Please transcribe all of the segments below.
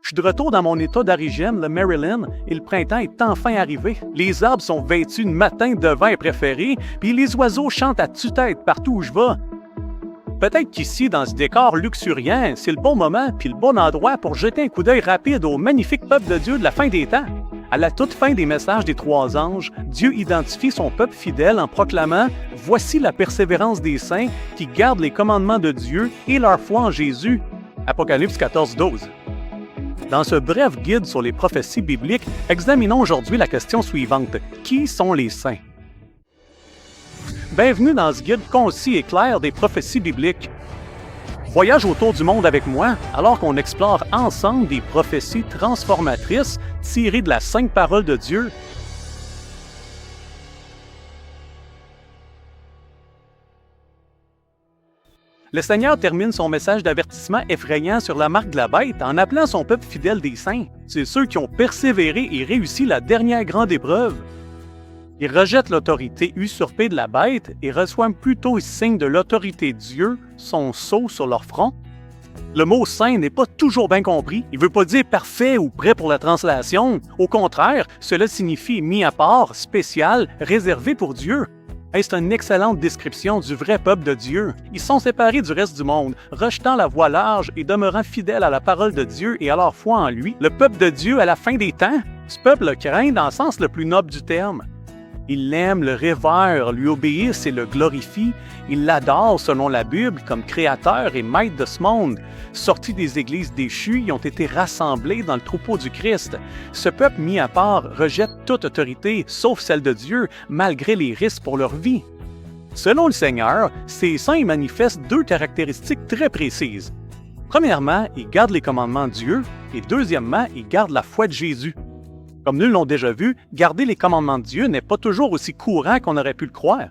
Je suis de retour dans mon état d'origine, le Maryland, et le printemps est enfin arrivé. Les arbres sont vêtus de matins de vin préférés, puis les oiseaux chantent à tue-tête partout où je vais. Peut-être qu'ici, dans ce décor luxuriant, c'est le bon moment puis le bon endroit pour jeter un coup d'œil rapide au magnifique peuple de Dieu de la fin des temps. À la toute fin des messages des trois anges, Dieu identifie son peuple fidèle en proclamant « Voici la persévérance des saints qui gardent les commandements de Dieu et leur foi en Jésus. » Apocalypse 14:12. Dans ce bref guide sur les prophéties bibliques, examinons aujourd'hui la question suivante. Qui sont les saints? Bienvenue dans ce guide concis et clair des prophéties bibliques. Voyage autour du monde avec moi alors qu'on explore ensemble des prophéties transformatrices tirées de la sainte parole de Dieu. Le Seigneur termine son message d'avertissement effrayant sur la marque de la bête en appelant son peuple fidèle des saints. C'est ceux qui ont persévéré et réussi la dernière grande épreuve. Ils rejettent l'autorité usurpée de la bête et reçoivent plutôt signe de l'autorité de Dieu, son sceau sur leur front. Le mot « saint » n'est pas toujours bien compris. Il ne veut pas dire parfait ou prêt pour la translation. Au contraire, cela signifie mis à part, spécial, réservé pour Dieu. C'est une excellente description du vrai peuple de Dieu. Ils sont séparés du reste du monde, rejetant la voie large et demeurant fidèles à la parole de Dieu et à leur foi en lui. Le peuple de Dieu à la fin des temps. Ce peuple le craint dans le sens le plus noble du terme. Ils l'aiment, le révèrent, lui obéissent et le glorifient. Ils l'adorent selon la Bible comme créateur et maître de ce monde. Sortis des églises déchues, ils ont été rassemblés dans le troupeau du Christ. Ce peuple mis à part rejette toute autorité, sauf celle de Dieu, malgré les risques pour leur vie. Selon le Seigneur, ces saints manifestent deux caractéristiques très précises. Premièrement, ils gardent les commandements de Dieu et deuxièmement, ils gardent la foi de Jésus. Comme nous l'ont déjà vu, garder les commandements de Dieu n'est pas toujours aussi courant qu'on aurait pu le croire.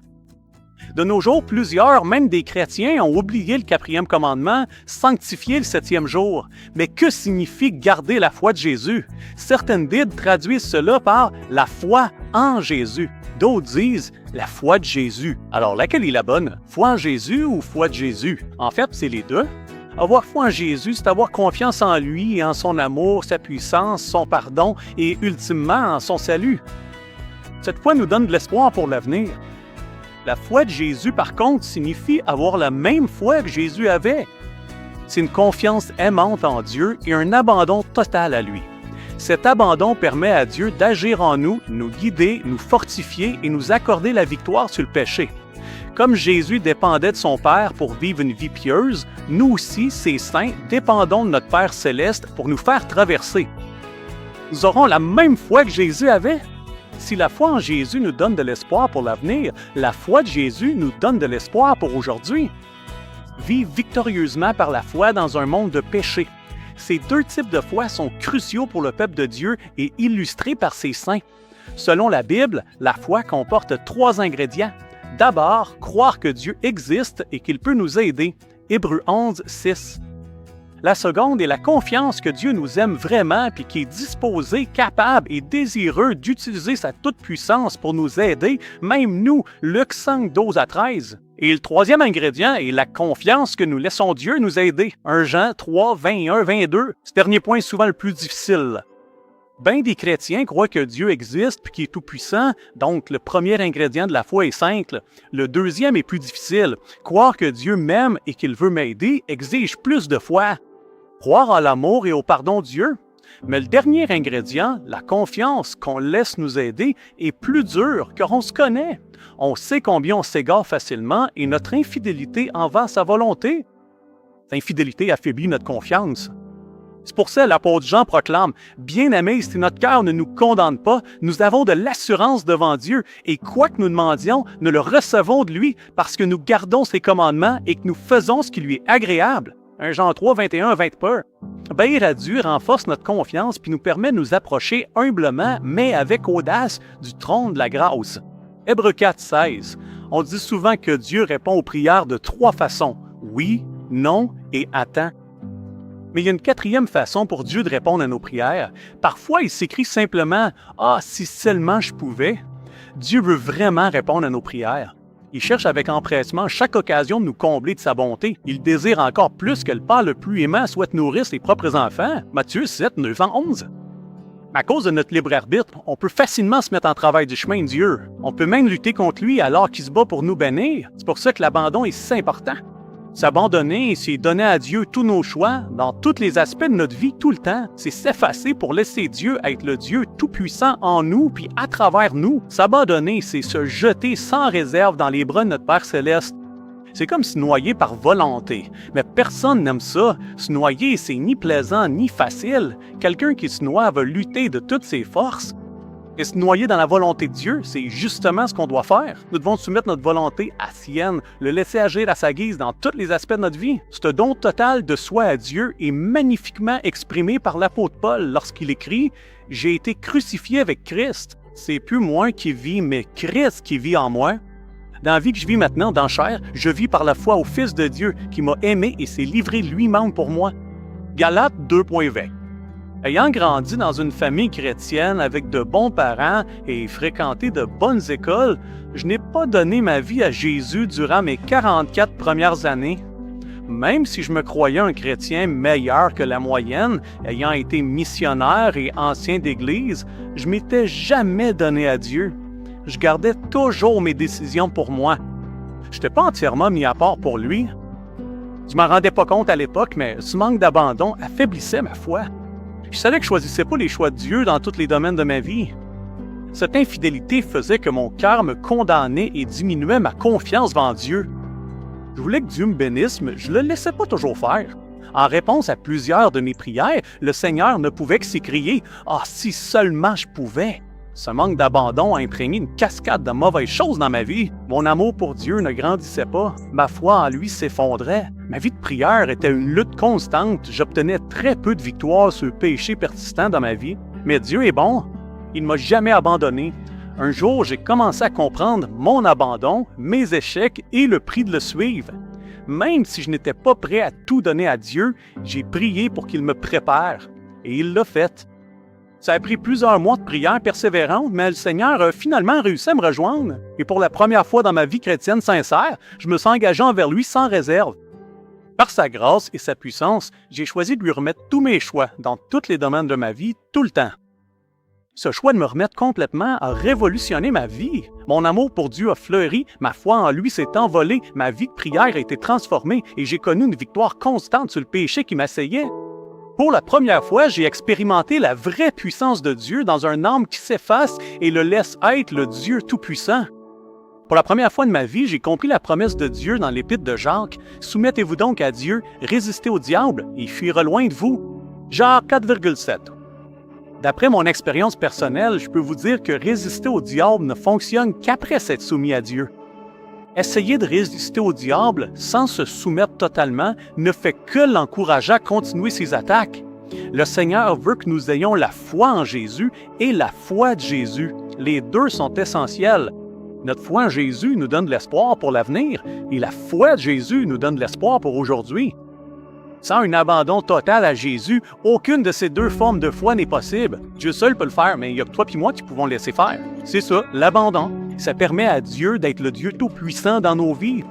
De nos jours, plusieurs, même des chrétiens, ont oublié le 4e commandement, sanctifier le 7e jour. Mais que signifie garder la foi de Jésus? Certaines Bibles traduisent cela par la foi en Jésus. D'autres disent la foi de Jésus. Alors, laquelle est la bonne? Foi en Jésus ou foi de Jésus? En fait, c'est les deux. Avoir foi en Jésus, c'est avoir confiance en lui et en son amour, sa puissance, son pardon et ultimement en son salut. Cette foi nous donne de l'espoir pour l'avenir. La foi de Jésus, par contre, signifie avoir la même foi que Jésus avait. C'est une confiance aimante en Dieu et un abandon total à lui. Cet abandon permet à Dieu d'agir en nous, nous guider, nous fortifier et nous accorder la victoire sur le péché. Comme Jésus dépendait de son Père pour vivre une vie pieuse, nous aussi, ces saints, dépendons de notre Père céleste pour nous faire traverser. Nous aurons la même foi que Jésus avait. Si la foi en Jésus nous donne de l'espoir pour l'avenir, la foi de Jésus nous donne de l'espoir pour aujourd'hui. Vivre victorieusement par la foi dans un monde de péché. Ces deux types de foi sont cruciaux pour le peuple de Dieu et illustrés par ces saints. Selon la Bible, la foi comporte 3 ingrédients. D'abord, croire que Dieu existe et qu'il peut nous aider. Hébreux 11:6. La seconde est la confiance que Dieu nous aime vraiment et qu'il est disposé, capable et désireux d'utiliser sa toute-puissance pour nous aider, même nous, Luc 5:12-13. Et le troisième ingrédient est la confiance que nous laissons Dieu nous aider. 1 Jean 3:21-22. Ce dernier point est souvent le plus difficile. Bien des chrétiens croient que Dieu existe et qu'il est tout-puissant, donc le premier ingrédient de la foi est simple. Le deuxième est plus difficile. Croire que Dieu m'aime et qu'il veut m'aider exige plus de foi. Croire à l'amour et au pardon de Dieu. Mais le dernier ingrédient, la confiance qu'on laisse nous aider, est plus dur car on se connaît. On sait combien on s'égare facilement et notre infidélité envers sa volonté. Cette infidélité affaiblit notre confiance. C'est pour ça que l'apôtre Jean proclame « Bien-aimés, si notre cœur ne nous condamne pas, nous avons de l'assurance devant Dieu, et quoi que nous demandions, nous le recevons de lui, parce que nous gardons ses commandements et que nous faisons ce qui lui est agréable. » 1 Jean 3:21-22. Obéir à Dieu renforce notre confiance puis nous permet de nous approcher humblement, mais avec audace, du trône de la grâce. Hébreux 4:16. On dit souvent que Dieu répond aux prières de 3 façons, oui, non et attends. Mais il y a une 4e façon pour Dieu de répondre à nos prières. Parfois, il s'écrit simplement « Ah, si seulement je pouvais ». Dieu veut vraiment répondre à nos prières. Il cherche avec empressement chaque occasion de nous combler de sa bonté. Il désire encore plus que le père le plus aimant souhaite nourrir ses propres enfants. Matthieu 7, 9 à 11. À cause de notre libre arbitre, on peut facilement se mettre en travail du chemin de Dieu. On peut même lutter contre lui alors qu'il se bat pour nous bénir. C'est pour ça que l'abandon est si important. S'abandonner, c'est donner à Dieu tous nos choix, dans tous les aspects de notre vie, tout le temps. C'est s'effacer pour laisser Dieu être le Dieu tout-puissant en nous, puis à travers nous. S'abandonner, c'est se jeter sans réserve dans les bras de notre Père Céleste. C'est comme se noyer par volonté. Mais personne n'aime ça. Se noyer, c'est ni plaisant ni facile. Quelqu'un qui se noie va lutter de toutes ses forces. Et se noyer dans la volonté de Dieu, c'est justement ce qu'on doit faire. Nous devons soumettre notre volonté à sienne, le laisser agir à sa guise dans tous les aspects de notre vie. Ce don total de soi à Dieu est magnifiquement exprimé par l'apôtre Paul lorsqu'il écrit « J'ai été crucifié avec Christ. C'est plus moi qui vis, mais Christ qui vit en moi. Dans la vie que je vis maintenant, dans chair, je vis par la foi au Fils de Dieu qui m'a aimé et s'est livré lui-même pour moi. » Galates 2.20. Ayant grandi dans une famille chrétienne avec de bons parents et fréquenté de bonnes écoles, je n'ai pas donné ma vie à Jésus durant mes 44 premières années. Même si je me croyais un chrétien meilleur que la moyenne, ayant été missionnaire et ancien d'Église, je m'étais jamais donné à Dieu. Je gardais toujours mes décisions pour moi. Je n'étais pas entièrement mis à part pour lui. Je m'en rendais pas compte à l'époque, mais ce manque d'abandon affaiblissait ma foi. Je savais que je choisissais pas les choix de Dieu dans tous les domaines de ma vie. Cette infidélité faisait que mon cœur me condamnait et diminuait ma confiance en Dieu. Je voulais que Dieu me bénisse, mais je le laissais pas toujours faire. En réponse à plusieurs de mes prières, le Seigneur ne pouvait que s'écrier « Ah, si seulement je pouvais !» Ce manque d'abandon a imprégné une cascade de mauvaises choses dans ma vie. Mon amour pour Dieu ne grandissait pas. Ma foi en lui s'effondrait. Ma vie de prière était une lutte constante. J'obtenais très peu de victoires sur le péché persistant dans ma vie. Mais Dieu est bon. Il ne m'a jamais abandonné. Un jour, j'ai commencé à comprendre mon abandon, mes échecs et le prix de le suivre. Même si je n'étais pas prêt à tout donner à Dieu, j'ai prié pour qu'il me prépare. Et il l'a fait. Ça a pris plusieurs mois de prière persévérante, mais le Seigneur a finalement réussi à me rejoindre. Et pour la première fois dans ma vie chrétienne sincère, je me suis engagé envers lui sans réserve. Par sa grâce et sa puissance, j'ai choisi de lui remettre tous mes choix dans tous les domaines de ma vie, tout le temps. Ce choix de me remettre complètement a révolutionné ma vie. Mon amour pour Dieu a fleuri, ma foi en lui s'est envolée, ma vie de prière a été transformée et j'ai connu une victoire constante sur le péché qui m'assaillait. Pour la première fois, j'ai expérimenté la vraie puissance de Dieu dans un âme qui s'efface et le laisse être le Dieu Tout-Puissant. Pour la première fois de ma vie, j'ai compris la promesse de Dieu dans l'Épître de Jacques. « Soumettez-vous donc à Dieu, résistez au diable, et il fuira loin de vous. » Jacques 4,7. D'après mon expérience personnelle, je peux vous dire que résister au diable ne fonctionne qu'après s'être soumis à Dieu. Essayer de résister au diable sans se soumettre totalement ne fait que l'encourager à continuer ses attaques. Le Seigneur veut que nous ayons la foi en Jésus et la foi de Jésus. Les deux sont essentiels. Notre foi en Jésus nous donne de l'espoir pour l'avenir et la foi de Jésus nous donne de l'espoir pour aujourd'hui. Sans un abandon total à Jésus, aucune de ces deux formes de foi n'est possible. Dieu seul peut le faire, mais il n'y a que toi et moi qui pouvons le laisser faire. C'est ça, l'abandon. Ça permet à Dieu d'être le Dieu tout-puissant dans nos vies.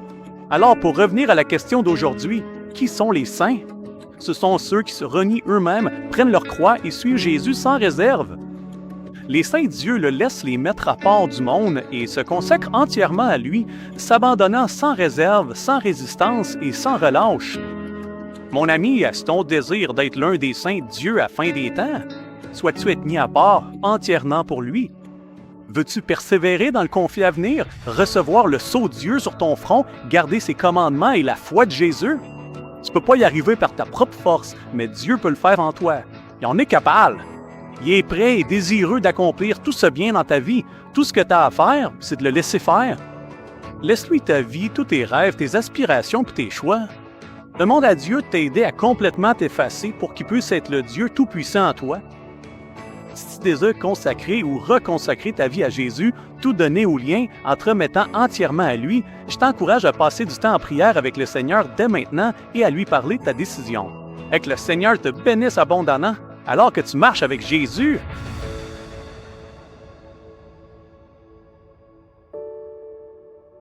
Alors, pour revenir à la question d'aujourd'hui, qui sont les saints? Ce sont ceux qui se renient eux-mêmes, prennent leur croix et suivent Jésus sans réserve. Les saints, Dieu le laisse les mettre à part du monde et se consacrent entièrement à lui, s'abandonnant sans réserve, sans résistance et sans relâche. Mon ami, est-ce ton désir d'être l'un des saints de Dieu à la fin des temps? Souhaites-tu être mis à part entièrement pour lui? Veux-tu persévérer dans le conflit à venir, recevoir le sceau de Dieu sur ton front, garder ses commandements et la foi de Jésus? Tu ne peux pas y arriver par ta propre force, mais Dieu peut le faire en toi. Il en est capable. Il est prêt et désireux d'accomplir tout ce bien dans ta vie. Tout ce que tu as à faire, c'est de le laisser faire. Laisse-lui ta vie, tous tes rêves, tes aspirations et tes choix. Demande à Dieu de t'aider à complètement t'effacer pour qu'il puisse être le Dieu tout-puissant en toi. Si tu désires consacrer ou reconsacrer ta vie à Jésus, tout donner au lien en te remettant entièrement à lui, je t'encourage à passer du temps en prière avec le Seigneur dès maintenant et à lui parler de ta décision. Et que le Seigneur te bénisse abondamment alors que tu marches avec Jésus.